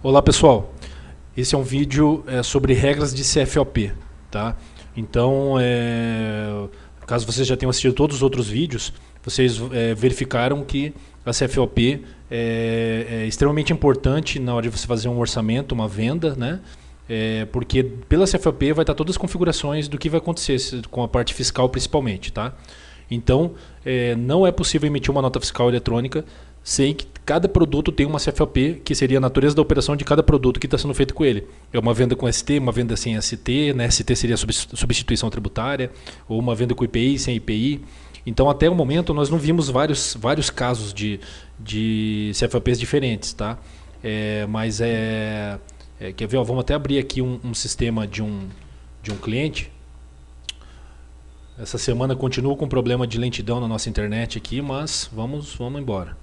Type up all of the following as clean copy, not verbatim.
Olá pessoal, esse é um vídeo sobre regras de CFOP, tá? Então, caso vocês já tenham assistido todos os outros vídeos, vocês verificaram que a CFOP é extremamente importante na hora de você fazer um orçamento, uma venda, né? Porque pela CFOP vai estar todas as configurações do que vai acontecer com a parte fiscal principalmente, tá? Então, não é possível emitir uma nota fiscal eletrônica sem que cada produto tenha uma CFOP, que seria a natureza da operação de cada produto que está sendo feito com ele. É uma venda com ST, uma venda sem ST, né? ST seria substituição tributária, ou uma venda com IPI, sem IPI. Então, até o momento, nós não vimos vários casos de CFOPs diferentes, tá? Quer ver? Ó, vamos até abrir aqui um sistema de um cliente. Essa semana continua com problema de lentidão na nossa internet aqui, mas vamos embora.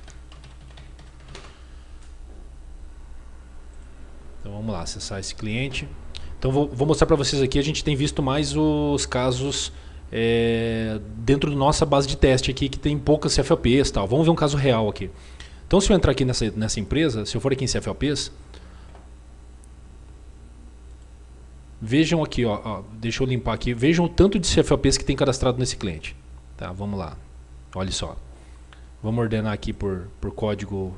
Então vamos lá, acessar esse cliente. Então vou mostrar para vocês aqui, a gente tem visto mais os casos dentro da nossa base de teste aqui, que tem poucas CFOPs e tal. Vamos ver um caso real aqui. Então se eu entrar aqui nessa empresa, se eu for aqui em CFOPs, vejam aqui, ó, deixa eu limpar aqui, vejam o tanto de CFOPs que tem cadastrado nesse cliente. Tá, vamos lá, olha só. Vamos ordenar aqui por código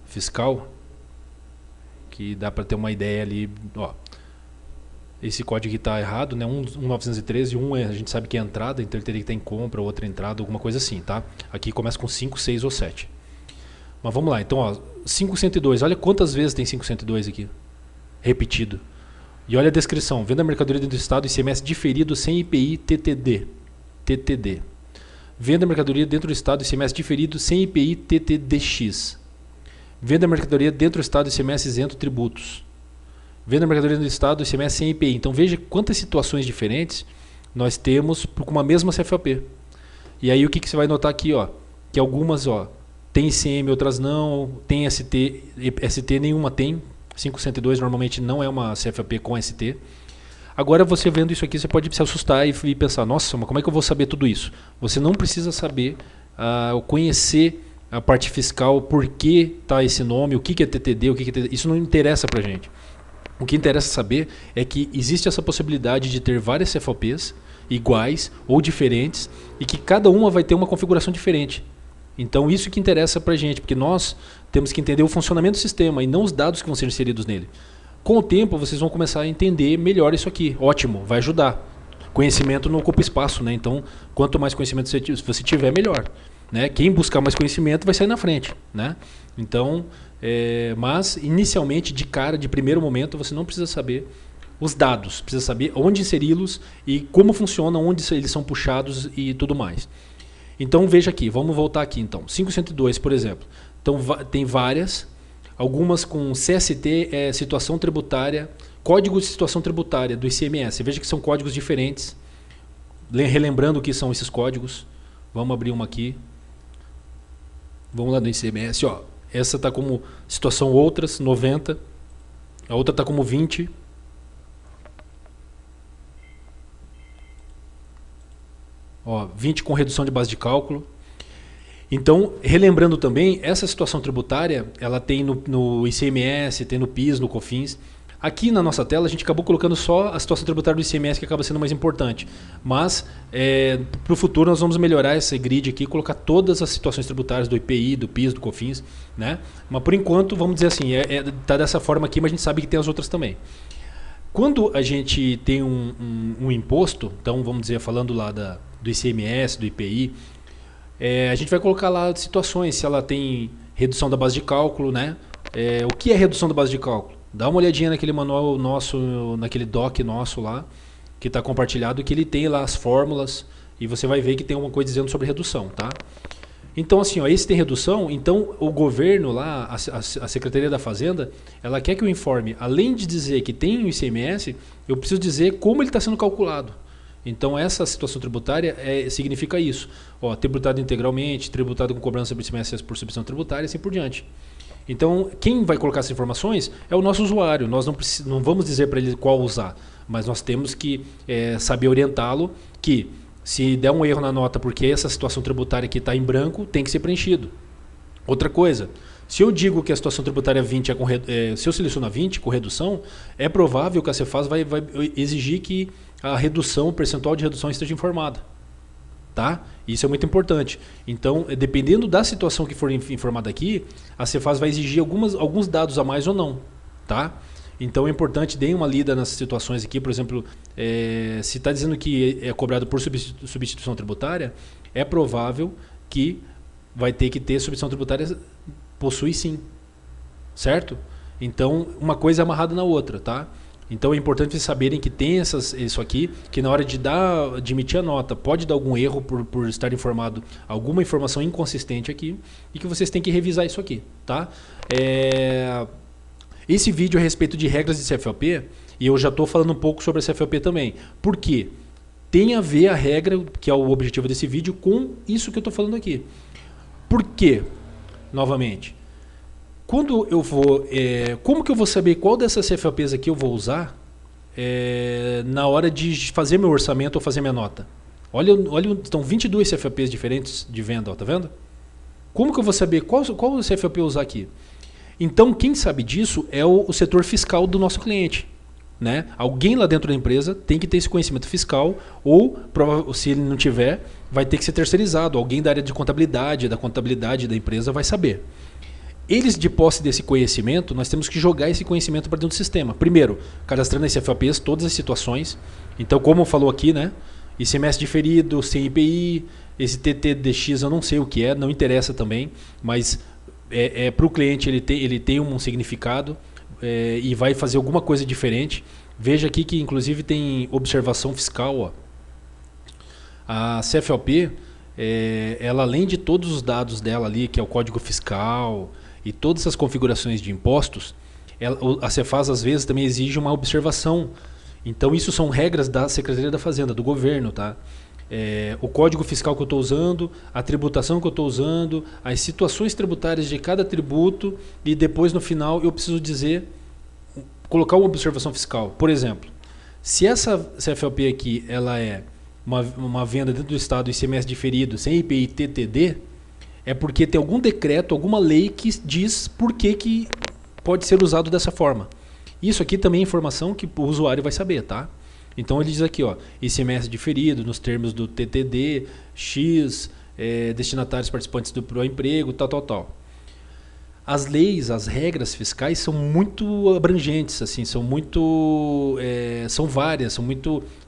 fiscal, que dá para ter uma ideia ali, ó. Esse código aqui está errado, né? 1913, a gente sabe que é entrada, então ele teria que estar em compra, outra entrada, alguma coisa assim, tá? Aqui começa com 5, 6 ou 7. Mas vamos lá, então, ó, 502, olha quantas vezes tem 502 aqui, repetido. E olha a descrição, venda mercadoria dentro do estado, ICMS diferido sem IPI, TTD. Venda mercadoria dentro do estado, ICMS diferido sem IPI, TTDX. Venda mercadoria dentro do estado, ICMS isento tributos. Venda mercadoria dentro do estado, ICMS sem IPI. Então veja quantas situações diferentes nós temos com uma mesma CFOP. E aí o que você vai notar aqui, ó, que algumas, ó, tem ICM, outras não, tem ST nenhuma tem. 502 normalmente não é uma CFOP com ST. Agora você vendo isso aqui, você pode se assustar e pensar, nossa, mas como é que eu vou saber tudo isso? Você não precisa saber, conhecer a parte fiscal, por que está esse nome, o que é TTD, isso não interessa para a gente. O que interessa saber é que existe essa possibilidade de ter várias CFOPs iguais ou diferentes e que cada uma vai ter uma configuração diferente. Então isso que interessa para a gente, porque nós temos que entender o funcionamento do sistema e não os dados que vão ser inseridos nele. Com o tempo vocês vão começar a entender melhor isso aqui. Ótimo, vai ajudar. Conhecimento não ocupa espaço, né? Então quanto mais conhecimento você tiver, melhor. Né? Quem buscar mais conhecimento vai sair na frente. Né? Então, mas inicialmente, de cara, de primeiro momento, você não precisa saber os dados. Precisa saber onde inseri-los e como funciona, onde eles são puxados e tudo mais. Então veja aqui, vamos voltar aqui então. 502, por exemplo. Então tem várias, algumas com CST, situação tributária, código de situação tributária do ICMS. Veja que são códigos diferentes. Relembrando o que são esses códigos. Vamos abrir uma aqui. Vamos lá no ICMS, ó. Essa está como situação outras, 90. A outra está como 20. Ó, 20 com redução de base de cálculo. Então, relembrando também, essa situação tributária, ela tem no ICMS, tem no PIS, no COFINS. Aqui na nossa tela a gente acabou colocando só a situação tributária do ICMS, que acaba sendo mais importante. Mas, para o futuro, nós vamos melhorar esse grid aqui e colocar todas as situações tributárias do IPI, do PIS, do COFINS. Né? Mas, por enquanto, vamos dizer assim, está dessa forma aqui, mas a gente sabe que tem as outras também. Quando a gente tem um imposto, então, vamos dizer, falando lá do ICMS, do IPI, a gente vai colocar lá situações, se ela tem redução da base de cálculo, né? O que é redução da base de cálculo? Dá uma olhadinha naquele manual nosso, naquele doc nosso lá, que está compartilhado, que ele tem lá as fórmulas e você vai ver que tem uma coisa dizendo sobre redução, tá? Então assim, ó, esse tem redução, então o governo lá, a Secretaria da Fazenda, ela quer que eu informe, além de dizer que tem o ICMS, eu preciso dizer como ele está sendo calculado. Então essa situação tributária significa isso, ó, tributado integralmente, tributado com cobrança de ICMS por substituição tributária e assim por diante. Então, quem vai colocar essas informações é o nosso usuário. Nós não vamos dizer para ele qual usar, mas nós temos que saber orientá-lo que se der um erro na nota porque essa situação tributária aqui está em branco, tem que ser preenchido. Outra coisa, Se eu digo que a situação tributária 20 se eu selecionar 20 com redução, é provável que a Cefaz vai exigir que a redução, o percentual de redução esteja informada. Tá? Isso é muito importante. Então, dependendo da situação que for informada aqui, a Cefaz vai exigir alguns dados a mais ou não. Tá? Então é importante, deem uma lida nessas situações aqui. Por exemplo, se está dizendo que é cobrado por substituição tributária, é provável que vai ter que ter substituição tributária, possui sim. Certo? Então, uma coisa é amarrada na outra. Tá? Então é importante vocês saberem que tem isso aqui, que na hora de emitir a nota, pode dar algum erro por estar informado, alguma informação inconsistente aqui, e que vocês têm que revisar isso aqui. Tá? Esse vídeo é a respeito de regras de CFOP, e eu já estou falando um pouco sobre a CFOP também. Por quê? Tem a ver a regra, que é o objetivo desse vídeo, com isso que eu estou falando aqui. Por quê? Novamente, quando eu vou, como que eu vou saber qual dessas CFOPs aqui eu vou usar na hora de fazer meu orçamento ou fazer minha nota? Olha, estão 22 CFOPs diferentes de venda, ó, tá vendo? Como que eu vou saber qual CFOP eu usar aqui? Então, quem sabe disso é o setor fiscal do nosso cliente. Né? Alguém lá dentro da empresa tem que ter esse conhecimento fiscal, ou se ele não tiver, vai ter que ser terceirizado. Alguém da área de contabilidade, da contabilidade da empresa vai saber. Eles, de posse desse conhecimento, nós temos que jogar esse conhecimento para dentro do sistema. Primeiro, cadastrando as CFOPs, todas as situações. Então, como falou aqui, né? ICMS diferido, sem IPI, esse TTDX eu não sei o que é, não interessa também, mas para o cliente ele tem um significado e vai fazer alguma coisa diferente. Veja aqui que inclusive tem observação fiscal. Ó. A CFOP, ela além de todos os dados dela ali, que é o código fiscal e todas essas configurações de impostos, a Cefaz às vezes também exige uma observação. Então isso são regras da Secretaria da Fazenda, do governo, tá? O código fiscal que eu estou usando, a tributação que eu estou usando, as situações tributárias de cada tributo, e depois no final eu preciso colocar uma observação fiscal. Por exemplo, se essa CFOP aqui ela é uma venda dentro do estado ICMS diferido, sem IPI e TTD, é porque tem algum decreto, alguma lei que diz por que pode ser usado dessa forma. Isso aqui também é informação que o usuário vai saber, tá? Então ele diz aqui, ó, ICMS diferido nos termos do TTD, X, destinatários participantes do Proemprego, tal. As leis, as regras fiscais são muito abrangentes, assim, são várias,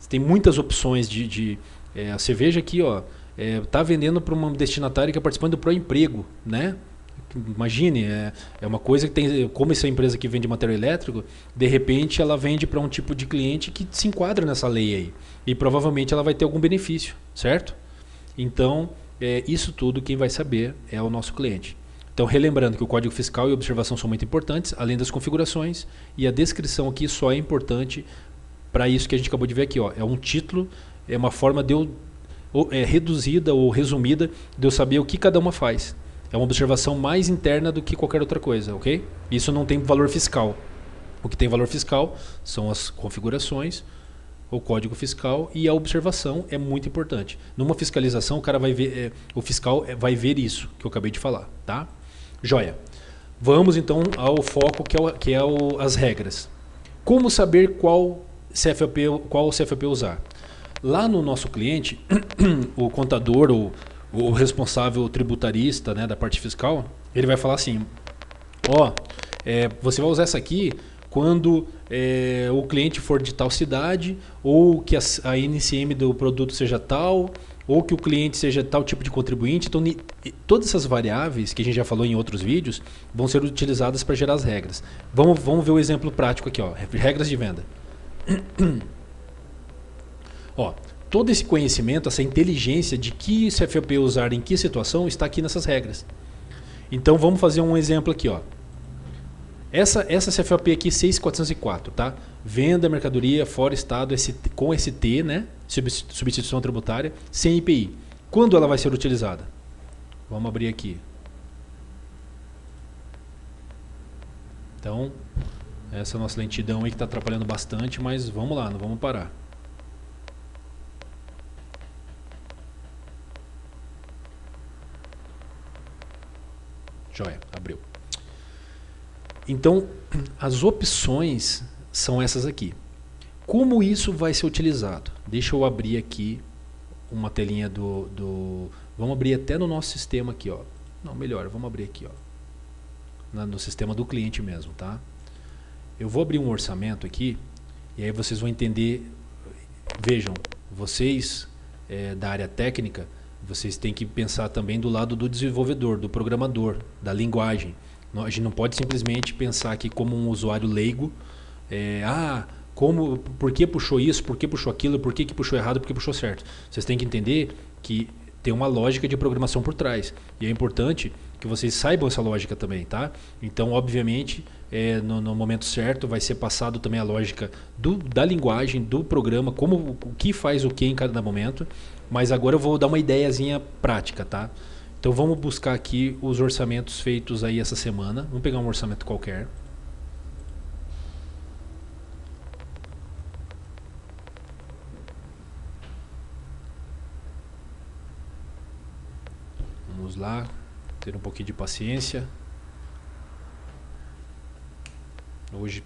tem muitas opções você veja aqui, ó, tá vendendo para um destinatário que é participante do Proemprego, né? Imagine, é uma coisa que tem, como essa empresa que vende material elétrico, de repente ela vende para um tipo de cliente que se enquadra nessa lei aí. E provavelmente ela vai ter algum benefício, certo? Então, isso tudo quem vai saber é o nosso cliente. Então, relembrando que o código fiscal e a observação são muito importantes, além das configurações, e a descrição aqui só é importante para isso que a gente acabou de ver aqui. Ó. É um título, é uma forma reduzida ou resumida de eu saber o que cada uma faz. É uma observação mais interna do que qualquer outra coisa, ok? Isso não tem valor fiscal. O que tem valor fiscal são as configurações, o código fiscal e a observação é muito importante. Numa fiscalização, o cara vai ver, o fiscal vai ver isso que eu acabei de falar, tá? Joia. Vamos então ao foco que é as regras. Como saber qual CFOP usar? Lá no nosso cliente, o contador, o responsável tributarista, né, da parte fiscal, ele vai falar assim, você vai usar essa aqui quando o cliente for de tal cidade, ou que a NCM do produto seja tal, ou que o cliente seja tal tipo de contribuinte. Então, todas essas variáveis que a gente já falou em outros vídeos vão ser utilizadas para gerar as regras. Vamos ver o exemplo prático aqui, ó, regras de venda. Todo esse conhecimento, essa inteligência de que CFOP usar em que situação está aqui nessas regras. Então vamos fazer um exemplo aqui, ó. Essa CFOP aqui 6404, tá? Venda mercadoria fora estado com ST, né? Substituição tributária, sem IPI. Quando ela vai ser utilizada? Vamos abrir aqui. Então, essa nossa lentidão aí que está atrapalhando bastante, mas vamos lá, não vamos parar. Joia, abriu. Então, as opções são essas aqui. Como isso vai ser utilizado? Deixa eu abrir aqui uma telinha vamos abrir até no nosso sistema aqui, ó. Não, melhor, vamos abrir aqui, ó. No sistema do cliente mesmo, tá? Eu vou abrir um orçamento aqui e aí vocês vão entender. Vejam, vocês da área técnica, vocês têm que pensar também do lado do desenvolvedor, do programador, da linguagem. A gente não pode simplesmente pensar aqui como um usuário leigo. Por que puxou isso, por que puxou aquilo, por que puxou errado, por que puxou certo. Vocês têm que entender que tem uma lógica de programação por trás. E é importante que vocês saibam essa lógica também, tá? Então, obviamente, no momento certo vai ser passado também a lógica da linguagem, do programa, o que faz o que em cada momento. Mas agora eu vou dar uma ideiazinha prática, tá? Então vamos buscar aqui os orçamentos feitos aí essa semana. Vamos pegar um orçamento qualquer. Vamos lá, ter um pouquinho de paciência. Hoje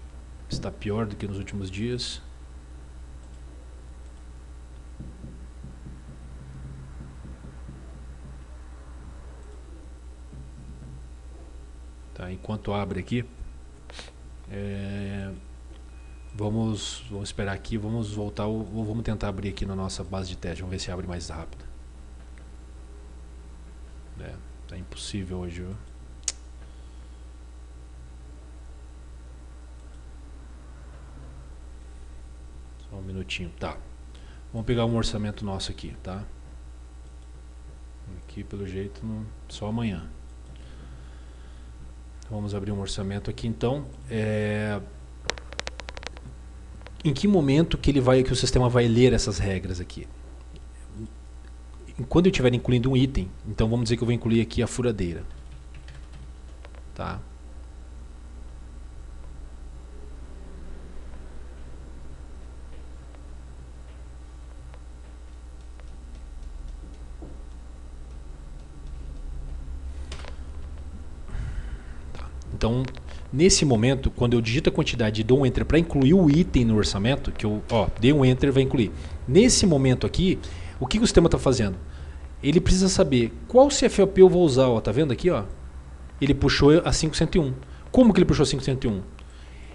está pior do que nos últimos dias. Tá, enquanto abre aqui, vamos esperar aqui, vamos voltar, vamos tentar abrir aqui na nossa base de teste, vamos ver se abre mais rápido. Tá impossível hoje, viu? Só um minutinho, tá. Vamos pegar um orçamento nosso aqui, tá? Aqui pelo jeito só amanhã. Vamos abrir um orçamento aqui então. Em que momento que o sistema vai ler essas regras aqui? Quando eu estiver incluindo um item, então vamos dizer que eu vou incluir aqui a furadeira. Tá? Então, nesse momento, quando eu digito a quantidade e dou um Enter para incluir o item no orçamento, que eu dei um Enter, vai incluir. Nesse momento aqui, o que o sistema está fazendo? Ele precisa saber qual CFOP eu vou usar. Ó, tá vendo aqui? Ó? Ele puxou a 5101. Como que ele puxou a 5101?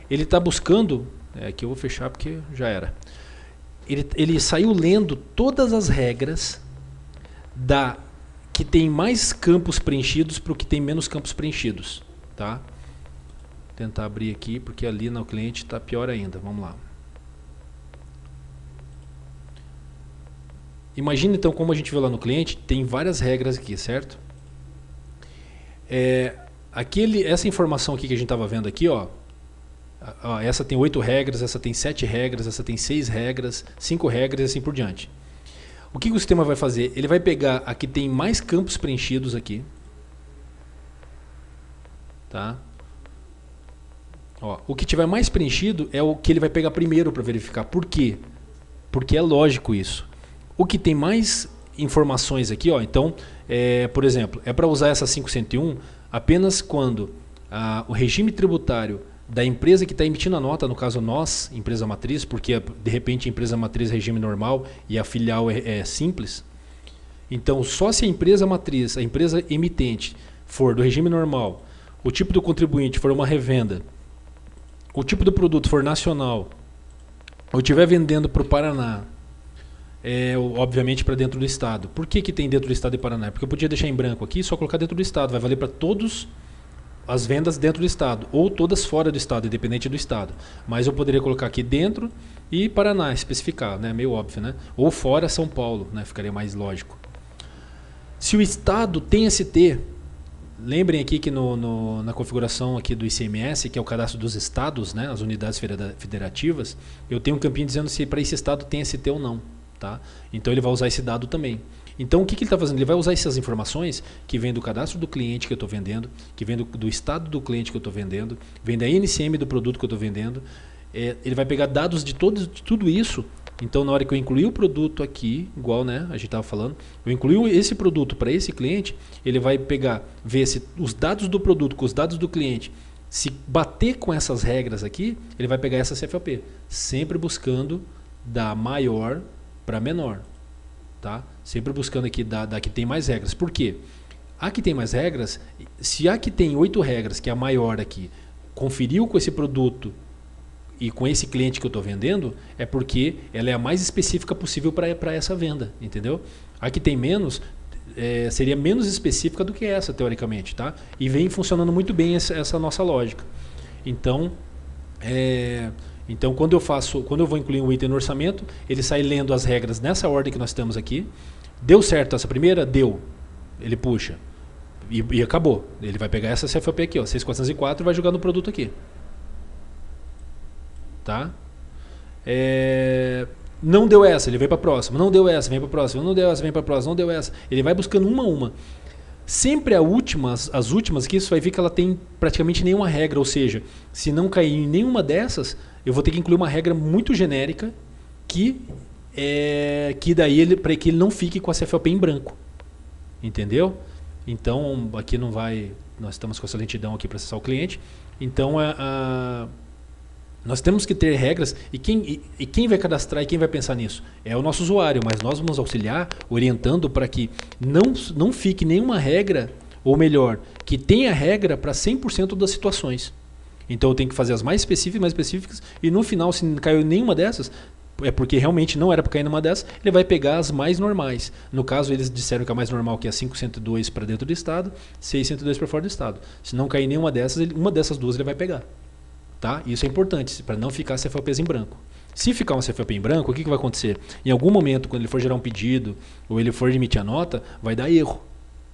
Ele está buscando... aqui eu vou fechar porque já era. Ele saiu lendo todas as regras que tem mais campos preenchidos para o que tem menos campos preenchidos. Tá? Vou tentar abrir aqui porque ali no cliente está pior ainda. Vamos lá. Imagina então como a gente viu lá no cliente, tem várias regras aqui, certo? Essa informação aqui que a gente estava vendo aqui, essa tem 8 regras, essa tem 7 regras, essa tem 6 regras, 5 regras e assim por diante. O que o sistema vai fazer? Ele vai pegar a que tem mais campos preenchidos aqui. Tá? O que tiver mais preenchido é o que ele vai pegar primeiro para verificar. Por quê? Porque é lógico isso. O que tem mais informações aqui, então, por exemplo, é para usar essa 5101 apenas quando o regime tributário da empresa que está emitindo a nota, no caso nós, empresa matriz, porque de repente a empresa matriz é regime normal e a filial é simples. Então, só se a empresa matriz, a empresa emitente, for do regime normal, o tipo do contribuinte for uma revenda, o tipo do produto for nacional, ou estiver vendendo para o Paraná, obviamente para dentro do estado. Por que tem dentro do estado de Paraná? Porque eu podia deixar em branco aqui e só colocar dentro do estado. Vai valer para todas as vendas dentro do estado, ou todas fora do estado, independente do estado. Mas eu poderia colocar aqui dentro e Paraná, especificar, né? Meio óbvio, né? Ou fora São Paulo, né? Ficaria mais lógico. Se o estado tem ST, lembrem aqui que na configuração aqui do ICMS, que é o cadastro dos estados, né? As unidades federativas, eu tenho um campinho dizendo se para esse estado tem ST ou não. Tá? Então ele vai usar esse dado também. Então o que ele está fazendo? Ele vai usar essas informações que vem do cadastro do cliente que eu estou vendendo, que vem do estado do cliente que eu estou vendendo, vem da NCM do produto que eu estou vendendo. Ele vai pegar dados de tudo isso. Então na hora que eu incluir o produto aqui, igual, né, a gente estava falando, eu incluí esse produto para esse cliente, ele vai pegar, ver se os dados do produto com os dados do cliente Se bater com essas regras aqui, ele vai pegar essa CFOP, sempre buscando da maior para menor, tá? Sempre buscando aqui da que tem mais regras. Por quê? A que tem mais regras, se a que tem 8 regras, que é a maior aqui, conferiu com esse produto e com esse cliente que eu estou vendendo, é porque ela é a mais específica possível para essa venda, entendeu? A que tem menos seria menos específica do que essa, teoricamente, tá? E vem funcionando muito bem essa nossa lógica. Então, quando eu vou incluir um item no orçamento, ele sai lendo as regras nessa ordem que nós temos aqui. Deu certo essa primeira? Deu. Ele puxa. E acabou. Ele vai pegar essa CFOP aqui, ó, 6404, e vai jogar no produto aqui. Tá? Não deu essa, ele vem para a próxima. Não deu essa, vem para a próxima. Não deu essa, vem para a próxima. Não deu essa. Ele vai buscando uma a uma. Sempre as últimas aqui, você vai ver que ela tem praticamente nenhuma regra. Ou seja, se não cair em nenhuma dessas, eu vou ter que incluir uma regra muito genérica que daí para que ele não fique com a CFOP em branco. Entendeu? Então, aqui não vai... Nós estamos com essa lentidão aqui para acessar o cliente. Então, nós temos que ter regras. E quem vai cadastrar e quem vai pensar nisso? É o nosso usuário, mas nós vamos auxiliar, orientando para que não fique nenhuma regra, ou melhor, que tenha regra para 100% das situações. Então, eu tenho que fazer as mais específicas, e no final, se não caiu nenhuma dessas... É porque realmente não era para cair numa dessas, ele vai pegar as mais normais. No caso, eles disseram que a mais normal que é 502 para dentro do estado, 602 para fora do estado. Se não cair nenhuma dessas, uma dessas duas ele vai pegar. Tá? Isso é importante, para não ficar CFOPs em branco. Se ficar uma CFOP em branco, o que vai acontecer? Em algum momento, quando ele for gerar um pedido, ou ele for emitir a nota, vai dar erro.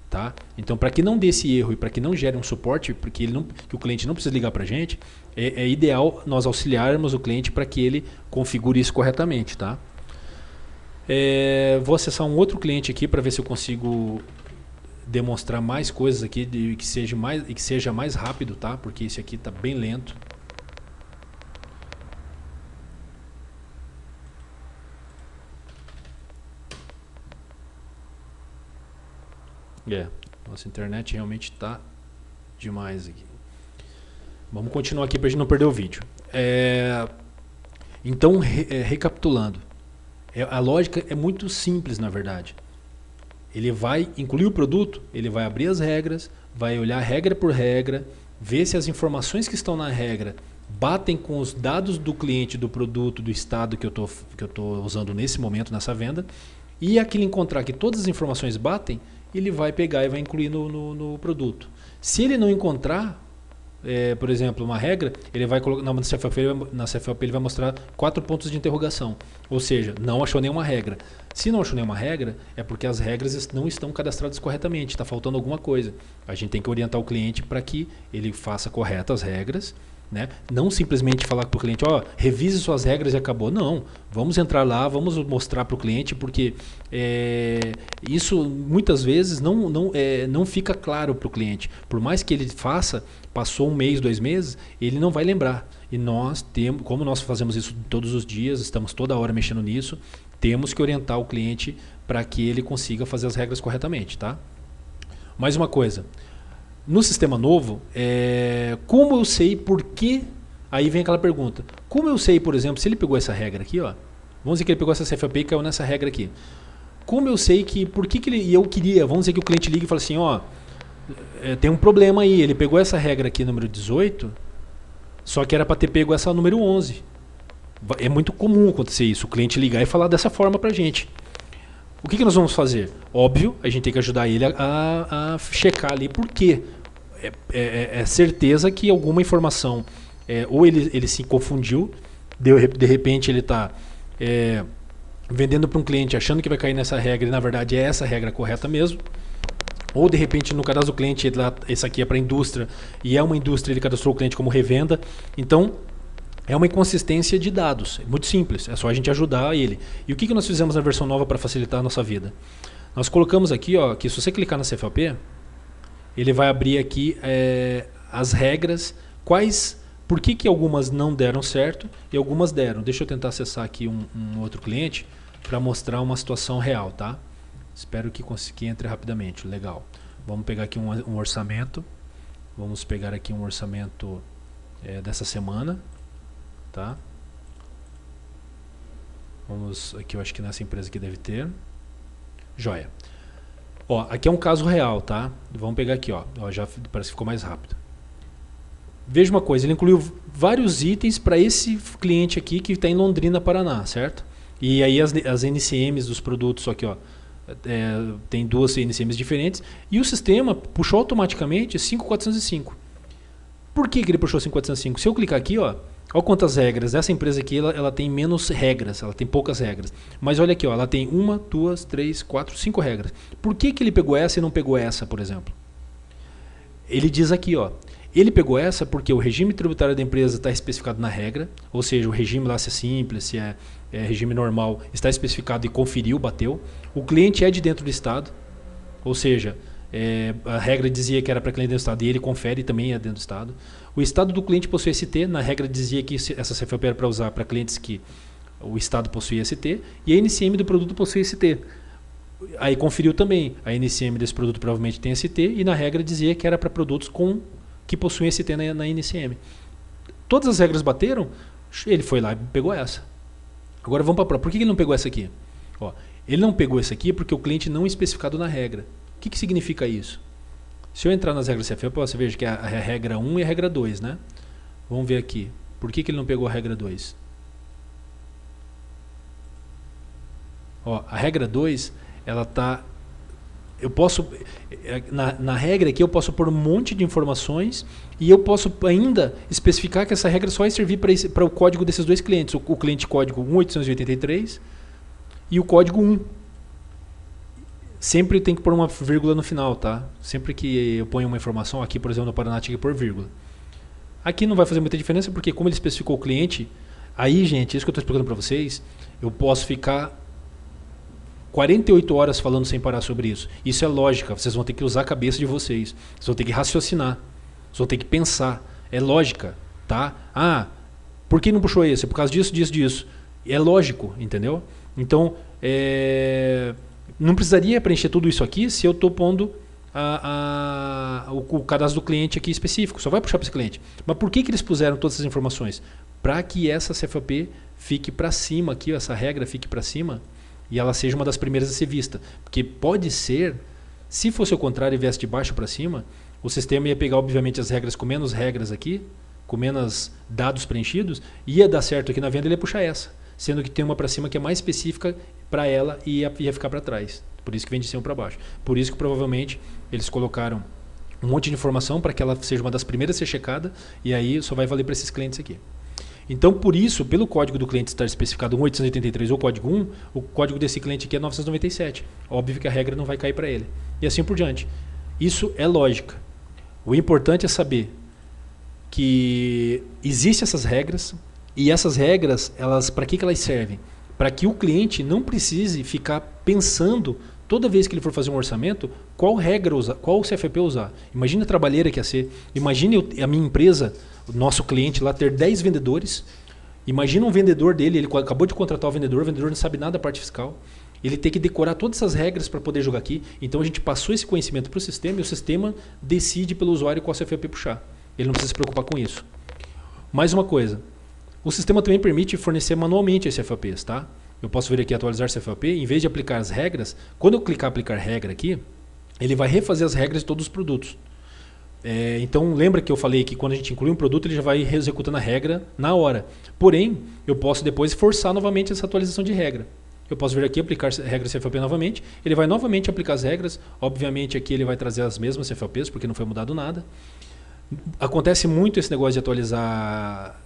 Tá? Então, para que não dê esse erro e para que não gere um suporte, porque que o cliente não precisa ligar para a gente, é ideal nós auxiliarmos o cliente para que ele configure isso corretamente. Tá? Vou acessar um outro cliente aqui para ver se eu consigo demonstrar mais coisas aqui e que seja mais rápido, tá? Porque esse aqui está bem lento. Nossa internet realmente está demais aqui. Vamos continuar aqui para a gente não perder o vídeo. Então, recapitulando, a lógica é muito simples, na verdade. Ele vai incluir o produto, ele vai abrir as regras, vai olhar regra por regra, ver se as informações que estão na regra batem com os dados do cliente, do produto, do estado que eu estou usando nesse momento, nessa venda, e aquele encontrar que todas as informações batem, ele vai pegar e vai incluir no produto. Se ele não encontrar, por exemplo, uma regra, ele vai colocar na CFOP ele vai mostrar 4 pontos de interrogação. Ou seja, não achou nenhuma regra. Se não achou nenhuma regra, é porque as regras não estão cadastradas corretamente, está faltando alguma coisa. A gente tem que orientar o cliente para que ele faça corretas as regras, né? Não simplesmente falar para o cliente, revise suas regras e acabou. Não, vamos entrar lá, vamos mostrar para o cliente, porque isso muitas vezes não fica claro para o cliente. Por mais que ele faça, passou 1 mês, 2 meses, ele não vai lembrar. E como nós fazemos isso todos os dias, estamos toda hora mexendo nisso, temos que orientar o cliente para que ele consiga fazer as regras corretamente. Tá? Mais uma coisa. No sistema novo, como eu sei por que... Aí vem aquela pergunta. Como eu sei, por exemplo, se ele pegou essa regra aqui, vamos dizer que ele pegou essa CFOP e caiu nessa regra aqui. Como eu sei que... Por que ele... E eu queria... Vamos dizer que o cliente liga e fala assim, tem um problema aí. Ele pegou essa regra aqui, número 18, só que era para ter pego essa número 11. É muito comum acontecer isso. O cliente ligar e falar dessa forma para a gente. O que nós vamos fazer? Óbvio, a gente tem que ajudar ele a checar ali por quê. É certeza que alguma informação, ou ele se confundiu, de repente ele está vendendo para um cliente achando que vai cair nessa regra e na verdade é essa regra correta mesmo. Ou de repente no caso do cliente, esse aqui é para a indústria e é uma indústria, ele cadastrou o cliente como revenda. Então, é uma inconsistência de dados, é muito simples, é só a gente ajudar ele. E o que nós fizemos na versão nova para facilitar a nossa vida? Nós colocamos aqui, que se você clicar na CFOP, ele vai abrir aqui as regras, por que algumas não deram certo e algumas deram. Deixa eu tentar acessar aqui um outro cliente para mostrar uma situação real, tá? Espero que entre rapidamente, legal. Vamos pegar aqui um orçamento Vamos pegar aqui um orçamento dessa semana, tá? Vamos aqui, eu acho que nessa empresa aqui deve ter. Joia. Ó, aqui é um caso real, tá? Vamos pegar aqui, ó. Já parece que ficou mais rápido. Veja uma coisa, ele incluiu vários itens para esse cliente aqui que está em Londrina, Paraná, certo? E aí as NCMs dos produtos aqui, ó, tem duas NCMs diferentes. E o sistema puxou automaticamente 5405. Por que ele puxou 5405? Se eu clicar aqui, ó, olha quantas regras. Essa empresa aqui ela tem menos regras, ela tem poucas regras. Mas olha aqui, ó, ela tem 1, 2, 3, 4, 5 regras. Por que ele pegou essa e não pegou essa, por exemplo? Ele diz aqui, ó, ele pegou essa porque o regime tributário da empresa está especificado na regra, ou seja, o regime lá se é simples, se é regime normal, está especificado e conferiu, bateu. O cliente é de dentro do estado, ou seja, a regra dizia que era para cliente dentro do estado e ele confere também é dentro do estado. O estado do cliente possui ST, na regra dizia que essa CFOP era para usar para clientes que o estado possui ST, e a NCM do produto possui ST. Aí conferiu também, a NCM desse produto provavelmente tem ST e na regra dizia que era para produtos que possuem ST na NCM. Todas as regras bateram, ele foi lá e pegou essa. Agora vamos para a prova. Por que ele não pegou essa aqui? Ó, ele não pegou essa aqui porque o cliente não é especificado na regra. O que significa isso? Se eu entrar nas regras CFOP, você veja que é a regra 1 e a regra 2, né? Vamos ver aqui. Por que ele não pegou a regra 2? Ó, a regra 2, ela está... Eu posso, na regra aqui, eu posso pôr um monte de informações e eu posso ainda especificar que essa regra só vai servir para o código desses dois clientes. O cliente código 1.883 e o código 1. Sempre tem que pôr uma vírgula no final, tá? Sempre que eu ponho uma informação, aqui por exemplo no Paraná tinha que pôr vírgula. Aqui não vai fazer muita diferença porque como ele especificou o cliente, aí gente, isso que eu estou explicando para vocês, eu posso ficar 48 horas falando sem parar sobre isso. Isso é lógica, vocês vão ter que usar a cabeça de vocês. Vocês vão ter que raciocinar. Vocês vão ter que pensar. É lógica, tá? Ah, por que não puxou esse? Por causa disso, disso, disso. É lógico, entendeu? Então, não precisaria preencher tudo isso aqui se eu estou pondo o cadastro do cliente aqui específico. Só vai puxar para esse cliente. Mas por que eles puseram todas essas informações? Para que essa CFOP fique para cima aqui, essa regra fique para cima, e ela seja uma das primeiras a ser vista. Porque pode ser, se fosse o contrário e viesse de baixo para cima, o sistema ia pegar obviamente as regras com menos regras aqui, com menos dados preenchidos, ia dar certo aqui na venda, ele ia puxar essa. Sendo que tem uma para cima que é mais específica para ela e ia ficar para trás. Por isso que vem de cima para baixo. Por isso que provavelmente eles colocaram um monte de informação para que ela seja uma das primeiras a ser checada, e aí só vai valer para esses clientes aqui. Então, por isso, pelo código do cliente estar especificado 1.883 ou código 1, o código desse cliente aqui é 997. Óbvio que a regra não vai cair para ele. E assim por diante. Isso é lógica. O importante é saber que existem essas regras, e essas regras, para que elas servem? Para que o cliente não precise ficar pensando, toda vez que ele for fazer um orçamento, qual regra usar, qual CFP usar. Imagina a trabalheira que ia ser. Imagine a minha empresa, o nosso cliente lá, ter 10 vendedores. Imagina um vendedor dele, ele acabou de contratar o vendedor não sabe nada da parte fiscal. Ele tem que decorar todas essas regras para poder jogar aqui. Então a gente passou esse conhecimento para o sistema e o sistema decide pelo usuário qual CFP puxar. Ele não precisa se preocupar com isso. Mais uma coisa, o sistema também permite fornecer manualmente as CFPs, tá? Eu posso vir aqui atualizar CFP, em vez de aplicar as regras, quando eu clicar aplicar regra aqui, ele vai refazer as regras de todos os produtos. Então lembra que eu falei que quando a gente inclui um produto, ele já vai executando a regra na hora. Porém, eu posso depois forçar novamente essa atualização de regra. Eu posso vir aqui aplicar regra CFP novamente, ele vai novamente aplicar as regras, obviamente aqui ele vai trazer as mesmas CFPs, porque não foi mudado nada. Acontece muito esse negócio de atualizar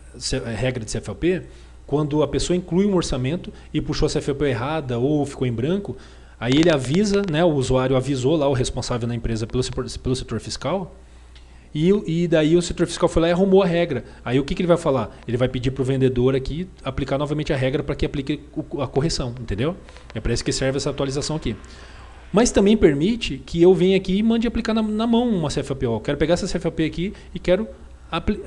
regra de CFP, quando a pessoa inclui um orçamento e puxou a CFP errada ou ficou em branco, aí ele avisa, né, o usuário avisou lá o responsável na empresa pelo setor fiscal, e daí o setor fiscal foi lá e arrumou a regra. Aí o que ele vai falar? Ele vai pedir para o vendedor aqui aplicar novamente a regra para que aplique a correção, entendeu? É para isso que serve essa atualização aqui. Mas também permite que eu venha aqui e mande aplicar na mão uma CFP. Eu quero pegar essa CFP aqui e quero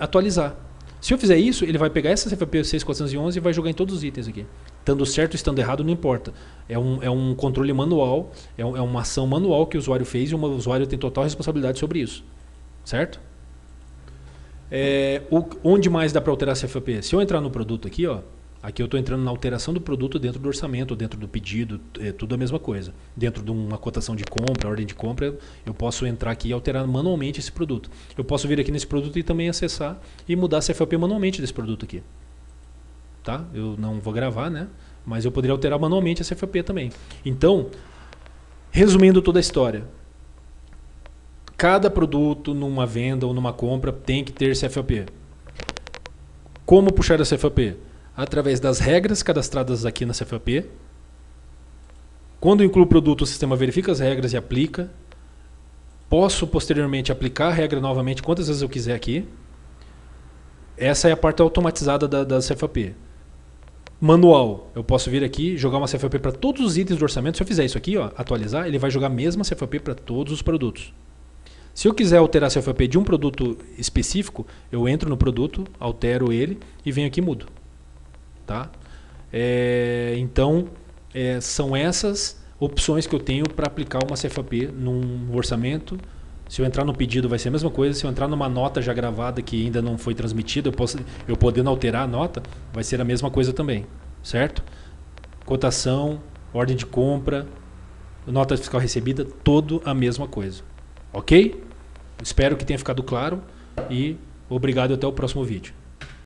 atualizar. Se eu fizer isso, ele vai pegar essa CFP 6411 e vai jogar em todos os itens aqui. Estando certo ou estando errado, não importa. É um controle manual, é uma ação manual que o usuário fez e o usuário tem total responsabilidade sobre isso. Certo? Onde mais dá para alterar CFOP? Se eu entrar no produto aqui, ó, aqui eu estou entrando na alteração do produto dentro do orçamento, dentro do pedido, tudo a mesma coisa. Dentro de uma cotação de compra, ordem de compra, eu posso entrar aqui e alterar manualmente esse produto. Eu posso vir aqui nesse produto e também acessar e mudar a CFOP manualmente desse produto aqui. Tá? Eu não vou gravar, né? Mas eu poderia alterar manualmente a CFOP também. Então, resumindo toda a história, cada produto numa venda ou numa compra tem que ter CFOP. Como puxar a CFOP? Através das regras cadastradas aqui na CFOP. Quando eu incluo o produto, o sistema verifica as regras e aplica. Posso posteriormente aplicar a regra novamente quantas vezes eu quiser aqui. Essa é a parte automatizada da CFOP. Manual, eu posso vir aqui, jogar uma CFOP para todos os itens do orçamento. Se eu fizer isso aqui, ó, atualizar, ele vai jogar a mesma CFOP para todos os produtos. Se eu quiser alterar a CFOP de um produto específico, eu entro no produto, altero ele e venho aqui e mudo. Tá? Então, são essas opções que eu tenho para aplicar uma CFOP num orçamento. Se eu entrar no pedido vai ser a mesma coisa. Se eu entrar numa nota já gravada que ainda não foi transmitida, eu podendo alterar a nota, vai ser a mesma coisa também. Certo? Cotação, ordem de compra, nota fiscal recebida, tudo a mesma coisa. Ok? Espero que tenha ficado claro e obrigado, até o próximo vídeo.